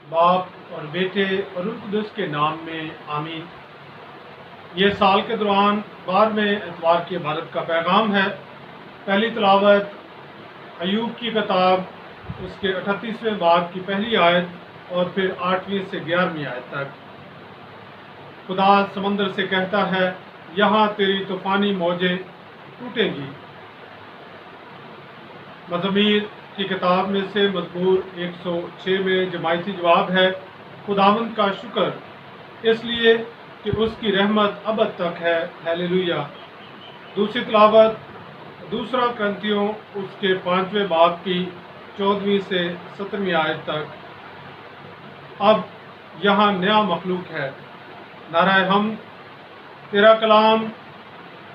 बाप और बेटे और रूह कुदस के नाम में आमीन। ये साल के दौरान 12वें एतवार की इबादत का पैगाम है। पहली तिलावत अय्यूब की किताब उसके 38वें बाब की पहली आयत और फिर 8वीं से 11वीं आयत तक। खुदा समंदर से कहता है, यहाँ तेरी तूफानी मौजें टूटेंगी। मज़मीर की किताब में से मज़मूर 106 में जमायती जवाब है, खुदावंद का शुक्र इसलिए कि उसकी रहमत अबद तक है, हालेलुया। दूसरी तिलावत दूसरा क्रंथियों उसके 5वें बाब की 14वीं से 17वीं आयत तक। अब यहाँ नया मखलूक है। नाराए हम तेरा कलाम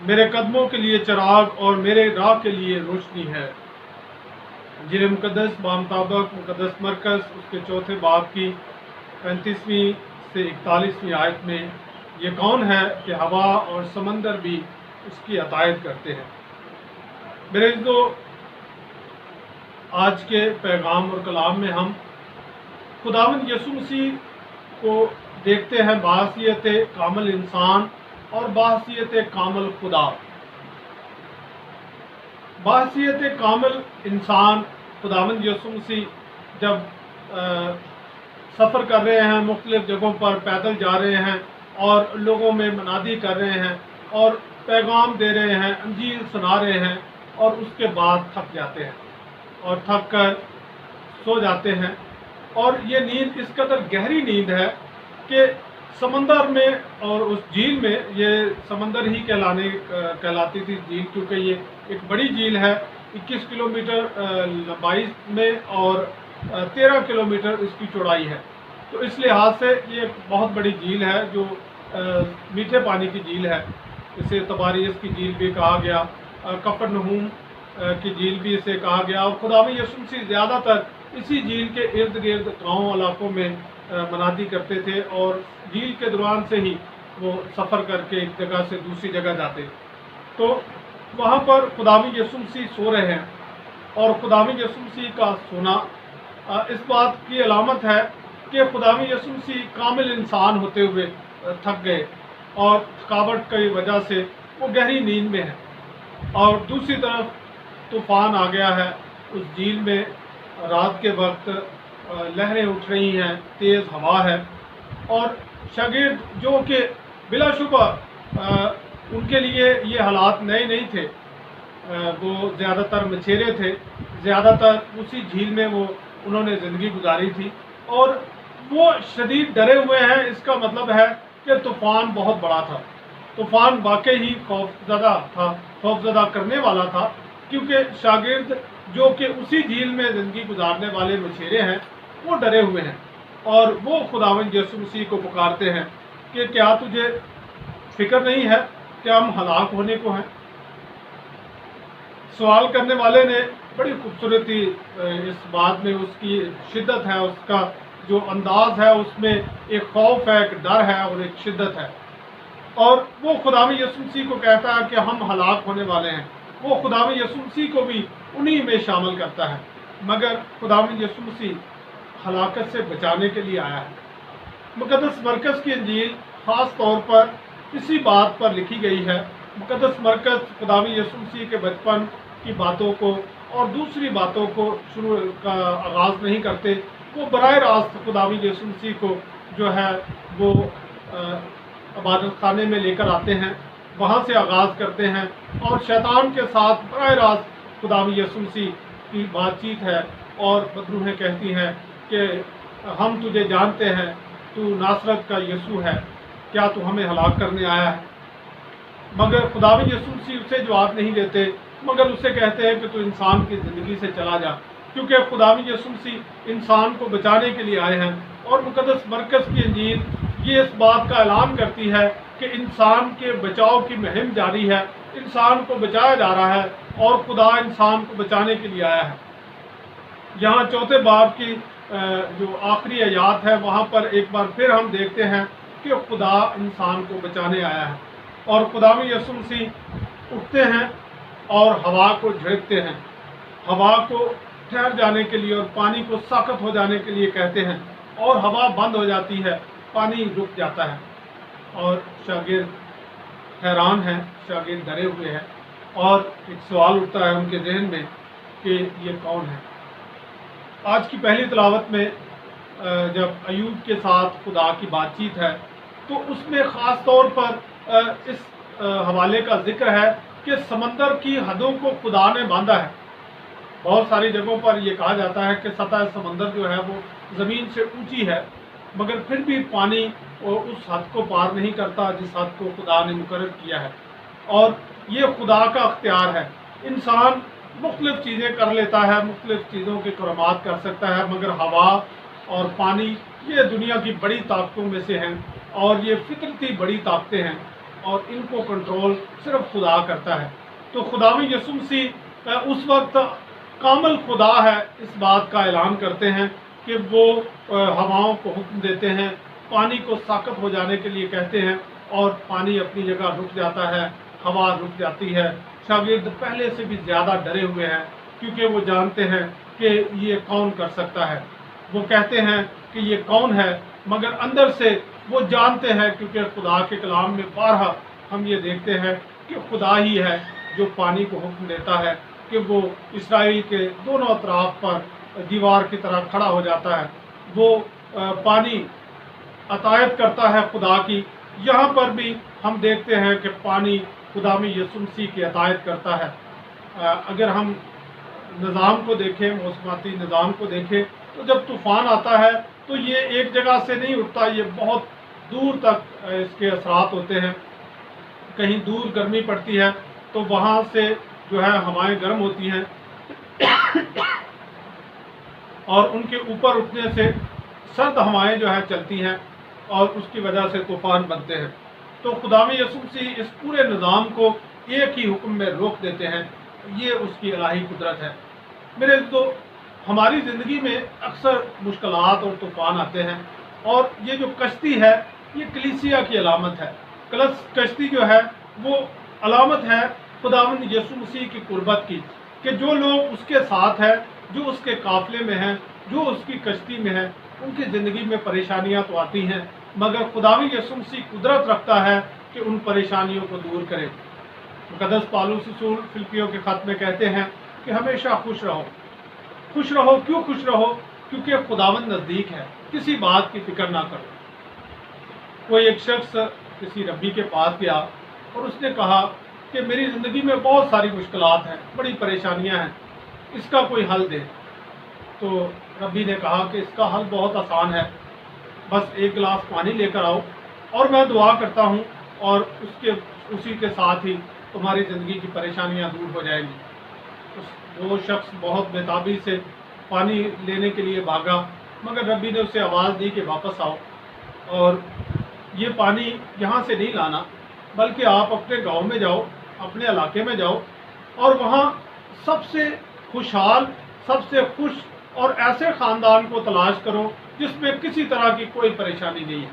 मेरे कदमों के लिए चिराग और मेरे राह के लिए रोशनी है। इंजील मुकद्दस बामुताबिक मुकद्दस मरकज़ उसके 4थे बाब की 35वीं से 41वीं आयत में ये कौन है कि हवा और समंदर भी उसकी अतायत करते हैं। मेरे जो आज के पैगाम और कलाम में हम खुदावंद यीशु मसीह को देखते हैं बहैसियत कामिल इंसान और बहैसियत कामिल खुदा। बहैसियत कामिल इंसान खुदावंद यीशु मसीह जब सफ़र कर रहे हैं, मुख्तलिफ़ जगहों पर पैदल जा रहे हैं और लोगों में मनादी कर रहे हैं और पैगाम दे रहे हैं, अंजील सुना रहे हैं, और उसके बाद थक जाते हैं और थक कर सो जाते हैं। और ये नींद इस कदर गहरी नींद है कि समंदर में और उस झील में, ये समंदर ही कहलाती थी झील, क्योंकि ये एक बड़ी झील है, 21 किलोमीटर लंबाई में और 13 किलोमीटर इसकी चौड़ाई है। तो इस लिहाज से ये एक बहुत बड़ी झील है जो मीठे पानी की झील है। इसे तबारियस की झील भी कहा गया, कफरनहूम की झील भी इसे कहा गया। और खुदावंद यीशु मसीह ज़्यादातर इसी झील के इर्द गिर्द गाँव इलाकों में मनादी करते थे और झील के दौरान से ही वो सफ़र करके एक जगह से दूसरी जगह जाते। तो वहाँ पर खुदावंद यीशु मसीह सो रहे हैं और खुदावंद यीशु मसीह का सोना इस बात की अलामत है कि खुदावंद यीशु मसीह कामिल इंसान होते हुए थक गए और थकावट की वजह से वो गहरी नींद में है। और दूसरी तरफ तूफ़ान आ गया है उस झील में, रात के वक्त लहरें उठ रही हैं, तेज़ हवा है, और शागिर्द जो कि बिलाशुबा उनके लिए ये हालात नए नहीं थे, वो ज़्यादातर मछेरे थे, ज़्यादातर उसी झील में वो उन्होंने ज़िंदगी गुजारी थी और वो शदीद डरे हुए हैं। इसका मतलब है कि तूफ़ान बहुत बड़ा था, तूफ़ान वाकई ही खौफज़दा था, खौफज़दा करने वाला था, क्योंकि शागिर्द जो कि उसी झील में ज़िंदगी गुजारने वाले मछेरे हैं वो डरे हुए हैं और वो खुदावंद यीशु मसीह को पुकारते हैं कि क्या तुझे फिक्र नहीं है कि हम हलाक होने को हैं। सवाल करने वाले ने बड़ी खूबसूरती इस बात में, उसकी शिद्दत है, उसका जो अंदाज है उसमें एक खौफ है, एक डर है और एक शिद्दत है। और वो खुदावंद यीशु मसीह को कहता है कि हम हलाक होने वाले हैं। वो खुदावंद यीशु मसीह को भी उन्हीं में शामिल करता है, मगर खुदावंद यीशु मसीह हलाकत से बचाने के लिए आया है। मुकद्दस मरकज़ की इंजील ख़ास तौर पर इसी बात पर लिखी गई है। मुकद्दस मरकज़ खुदावंद यीशु मसीह के बचपन की बातों को और दूसरी बातों को शुरू का आगाज़ नहीं करते, वो बराह रास्त खुदावंद यीशु मसीह को जो है वो इबादत खाने में लेकर आते हैं, वहाँ से आगाज़ करते हैं और शैतान के साथ बराह रास्त खुदावंद यीशु मसीह की बातचीत है। और बदरूहें कहती हैं कि हम तुझे जानते हैं, तू नासरत का यीशु है, क्या तू हमें हलाक करने आया है। मगर खुदावंद यीशु मसीह उसे जवाब नहीं देते, मगर उससे कहते हैं कि तू इंसान की ज़िंदगी से चला जा, क्योंकि खुदावंद यीशु मसीह इंसान को बचाने के लिए आए हैं। और मुकद्दस मरकज़ की इंजील ये इस बात का ऐलान करती है कि इंसान के बचाव की मुहिम जारी है, इंसान को बचाया जा रहा है और खुदा इंसान को बचाने के लिए आया है। यहाँ 4थे बाब की जो आखिरी आयत है, वहाँ पर एक बार फिर हम देखते हैं कि खुदा इंसान को बचाने आया है। और खुदावंद यीशु मसीह उठते हैं और हवा को झड़कते हैं, हवा को ठहर जाने के लिए और पानी को सख्त हो जाने के लिए कहते हैं, اور हवा बंद हो जाती है, पानी रुक जाता है और शागिर्द हैरान हैं, शागिर्द डरे हुए हैं और एक सवाल उठता है उनके जहन में कि ये कौन है। आज की पहली तिलावत में जब अयूब के साथ खुदा की बातचीत है तो उसमें ख़ास तौर पर इस हवाले का जिक्र है कि समंदर की हदों को खुदा ने बांधा है। बहुत सारी जगहों पर यह कहा जाता है कि सतह समंदर जो है वो ज़मीन से ऊंची है, मगर फिर भी पानी उस हद को पार नहीं करता जिस हद को खुदा ने मुकर्रर किया है, और ये खुदा का अख्तियार है। इंसान मुख्तलिफ़ चीज़ें कर लेता है, मुख्तलिफ़ चीज़ों के करामात कर सकता है, मगर हवा और पानी ये दुनिया की बड़ी ताकतों में से हैं और ये फितरती बड़ी ताकतें हैं और इनको कंट्रोल सिर्फ खुदा करता है। तो खुदावंद यीशु मसीह उस वक्त कामिल खुदा है, इस बात का ऐलान करते हैं कि वो हवाओं को हुक्म देते हैं, पानी को साकत हो जाने के लिए कहते हैं और पानी अपनी जगह रुक जाता है, हवा रुक जाती है। शागिर्द पहले से भी ज़्यादा डरे हुए हैं क्योंकि वो जानते हैं कि ये कौन कर सकता है। वो कहते हैं कि ये कौन है, मगर अंदर से वो जानते हैं, क्योंकि खुदा के कलाम में बारहा हम ये देखते हैं कि खुदा ही है जो पानी को हुक्म देता है कि वो इसराइल के दोनों अतराफ पर दीवार की तरह खड़ा हो जाता है। वो पानी अतायत करता है खुदा की। यहाँ पर भी हम देखते हैं कि पानी खुदावंद यीशु मसीह की अतायत करता है। अगर हम निज़ाम को देखें, मौसमाती निज़ाम को देखें, तो जब तूफ़ान आता है तो ये एक जगह से नहीं उठता, ये बहुत दूर तक इसके असरात होते हैं। कहीं दूर गर्मी पड़ती है तो वहाँ से जो है हवाएं गर्म होती हैं और उनके ऊपर उठने से सर्द हवाएं जो है चलती हैं और उसकी वजह से तूफ़ान बनते हैं। तो खुदावंद यीशु मसीह इस पूरे निज़ाम को एक ही हुक्म में रोक देते हैं। ये उसकी इलाही कुदरत है। मेरे तो हमारी ज़िंदगी में अक्सर मुश्किलात और तूफ़ान आते हैं और ये जो कश्ती है ये कलीसिया की अलामत है। कश्ती जो है वो अलामत है खुदावंद यीशु मसीह की कुर्बत की, कि जो लोग उसके साथ हैं, जो उसके काफ़िले में हैं, जो उसकी कश्ती में हैं, उनकी ज़िंदगी में परेशानियां तो आती हैं, मगर खुदावंद यीशु मसीह कुदरत रखता है कि उन परेशानियों को दूर करे। मुक़द्दस पौलुस रसूल फिलिप्पियों के ख़त में कहते हैं कि हमेशा खुश रहो। खुश रहो, क्यों खुश रहो? क्योंकि खुदावंद नज़दीक है, किसी बात की फिक्र ना करो। कोई एक शख्स किसी रब्बी के पास गया और उसने कहा कि मेरी ज़िंदगी में बहुत सारी मुश्किलात हैं, बड़ी परेशानियां हैं, इसका कोई हल दे। तो रब्बी ने कहा कि इसका हल बहुत आसान है, बस एक गिलास पानी लेकर आओ और मैं दुआ करता हूँ और उसी के साथ ही तुम्हारी ज़िंदगी की परेशानियाँ दूर हो जाएंगी। वो शख्स बहुत बेताबी से पानी लेने के लिए भागा, मगर रब्बी ने उसे आवाज़ दी कि वापस आओ और ये पानी यहाँ से नहीं लाना, बल्कि आप अपने गांव में जाओ, अपने इलाके में जाओ और वहाँ सबसे खुशहाल, सबसे खुश और ऐसे ख़ानदान को तलाश करो जिसमें किसी तरह की कोई परेशानी नहीं है,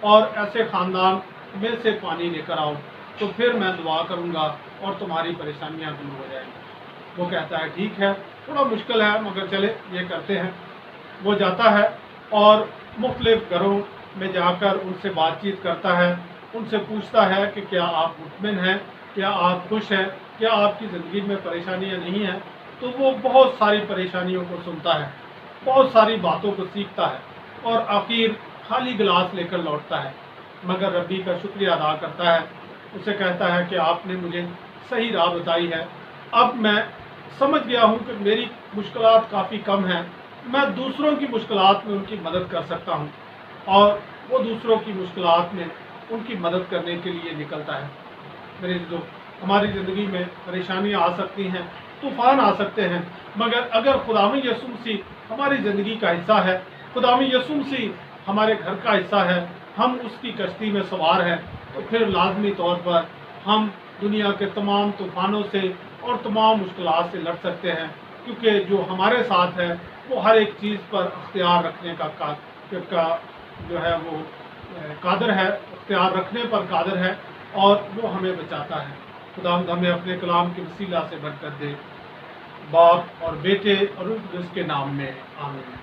और ऐसे ख़ानदान में से पानी लेकर आओ, तो फिर मैं दुआ करूँगा और तुम्हारी परेशानियाँ दूर हो जाएंगी। वो कहता है ठीक है, थोड़ा मुश्किल है मगर चले ये करते हैं। वो जाता है और मुख्तलिफ़ घरों में जाकर उनसे बातचीत करता है, उनसे पूछता है कि क्या आप मुतमिन हैं, क्या आप खुश हैं, क्या आपकी ज़िंदगी में परेशानियां नहीं हैं। तो वो बहुत सारी परेशानियों को सुनता है, बहुत सारी बातों को सीखता है और आखिर खाली गिलास लेकर लौटता है, मगर रब्बी का शुक्रिया अदा करता है। उसे कहता है कि आपने मुझे सही राह बताई है, अब मैं समझ गया हूँ कि मेरी मुश्किलात काफ़ी कम हैं, मैं दूसरों की मुश्किलात में उनकी मदद कर सकता हूँ, और वो दूसरों की मुश्किलात में उनकी मदद करने के लिए निकलता है। मेरे जो हमारी ज़िंदगी में परेशानियाँ आ सकती हैं, तूफ़ान आ सकते हैं, मगर अगर खुदावंद यीशु मसीह हमारी ज़िंदगी का हिस्सा है, खुदावंद यीशु मसीह हमारे घर का हिस्सा है, हम उसकी कश्ती में सवार हैं, तो फिर लाजमी तौर पर हम दुनिया के तमाम तूफ़ानों से और तमाम मुश्किलात से लड़ सकते हैं, क्योंकि जो हमारे साथ है वो हर एक चीज़ पर अख्तियार रखने का जो है वो कादर है, अख्तियार रखने पर कादर है, और वो हमें बचाता है। खुदावंद हमें अपने कलाम के वसीला से बरकत दे। बाप और बेटे और रूह के नाम में आमीन।